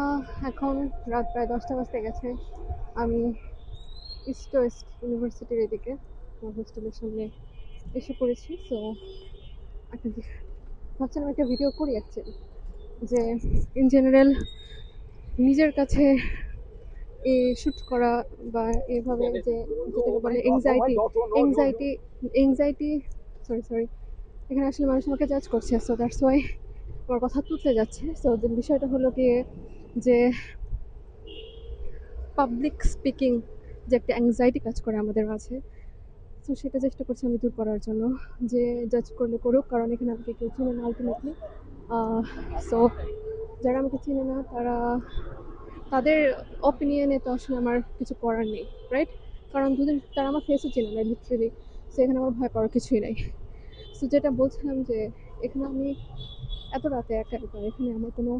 আহ, এখন রাত প্রায় 10টা বাজতে গেছে। আমি ইস্ট ওয়েস্ট ইউনিভার্সিটির এদিকে আমার হোস্টেলের সামনে এসে পড়েছি। সো একটা ভাবছিলাম একটা ভিডিও করি অ্যাকচুয়ালি, যে ইন জেনারেল নিজের কাছে শ্যুট করা বা এভাবে যে যেটাকে বলে এংজাইটি এংজাইটি সরি সরি এখানে আসলে মানুষ আমাকে জাজ করছে, সো দ্যাটস ওয়াই আমার কথা তুতলে যাচ্ছে। সো বিষয়টা হলো গিয়ে যে পাবলিক স্পিকিং যে একটা অ্যাংজাইটি কাজ করে আমাদের মাঝে, তো সেটা চেষ্টা করছি আমি দূর করার জন্য। যে জাজ করলে করুক, কারণ এখানে আমাকে কেউ চিনে না আলটিমেটলি। সো যারা আমাকে চিনে না তারা তাদের অপিনিয়নে তো আসলে আমার কিছু করার নেই, রাইট? কারণ দুদিন তারা আমার ফেসও চিনে না লিটারেলি। সো এখানে আমার ভয় পাওয়ার কিছুই নাই। সো যেটা বলছিলাম যে এখানে আমি এত রাতে একা একা, এখানে আমার কোনো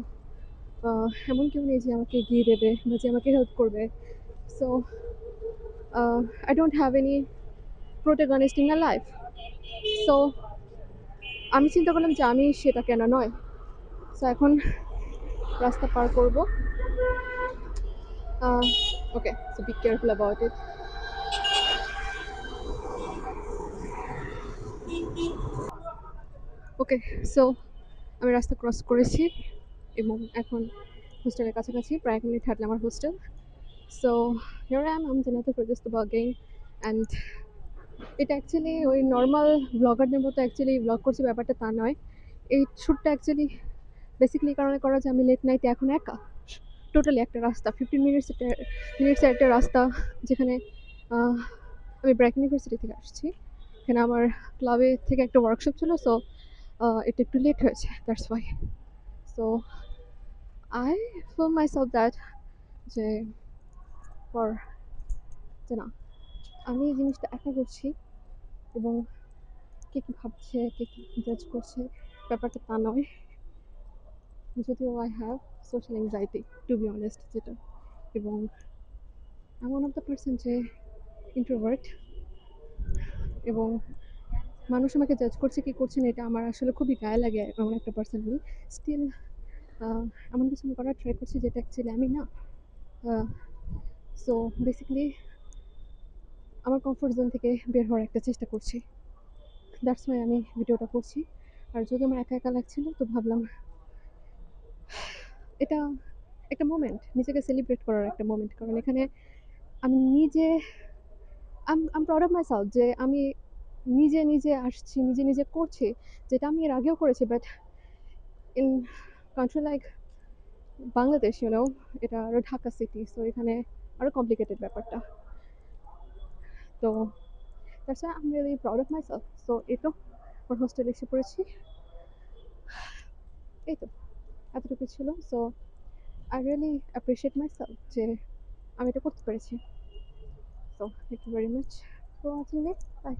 এমন কেউ নেই যে আমাকে এগিয়ে দেবে বা যে আমাকে হেল্প করবে। So I don't have any protagonist in my life. So আমি চিন্তা করলাম যে আমি সেটা কেন নয়। সো এখন রাস্তা পার করব। Okay, so be careful about it. Okay, so আমি রাস্তা ক্রস করেছি এবং এখন হোস্টেলের কাছাকাছি, প্রায় 1 মিনিট হাঁটলে আমার hostel. So here I am Jannatul Ferdous Tuba again. And এটা অ্যাকচুয়ালি ওই নর্মাল ব্লগারদের মতো অ্যাকচুয়ালি ব্লগ করছি ব্যাপারটা তা নয়। এই শ্যুটটা অ্যাকচুয়ালি বেসিক্যালি এই কারণে করা যে আমি লেট নাইটে এখন একা টোটালি একটা রাস্তা 15 মিনিটসের একটা রাস্তা, যেখানে আমি ব্র্যাক ইউনিভার্সিটি থেকে আসছি। এখানে আমার ক্লাবে থেকে একটা ওয়ার্কশপ ছিল। সো এটা একটু লেট হয়েছে, that's why. So I feel myself that যে ফর যে না, আমি এই জিনিসটা একা করছি এবং কে কী ভাবছে, কে কী জাজ করছে ব্যাপারটা তা নয়। যদিও I have social anxiety two be honest, যেটা, এবং আমি ওয়ান অফ দ্য পার্সন যে ইন্ট্রোভার্ট, এবং মানুষ আমাকে জাজ করছে কি করছে না এটা আমার আসলে খুবই গায়ে লাগে এমন একটা পার্সন আমি। স্টিল এমন কিছু আমি করার ট্রাই করছি যেটা অ্যাকচুয়ালি আমি না। সো বেসিক্যালি আমার কমফোর্ট জোন থেকে বের হওয়ার একটা চেষ্টা করছি, দ্যাটস ওয়াই আমি ভিডিওটা করছি। আর যদি আমার একা একা লাগছিল তো ভাবলাম এটা একটা মোমেন্ট, নিজেকে সেলিব্রেট করার একটা মোমেন্ট, কারণ এখানে আমি নিজে আম প্রাউড অফ মাইসেলফ যে আমি নিজে নিজে আসছি, নিজে নিজে করছি, যেটা আমি এর আগেও করেছি। But in country like Bangladesh, এটা আরও ঢাকা সিটি, সো এখানে আরও কমপ্লিকেটেড ব্যাপারটা। তো that's why I am really proud of myself. So এই তো আমার হোস্টেলে এসে পড়েছি, এই তো এতটুকু ছিল। So I really appreciate myself যে আমি এটা করতে পেরেছি। So thank you very much for watching me. By.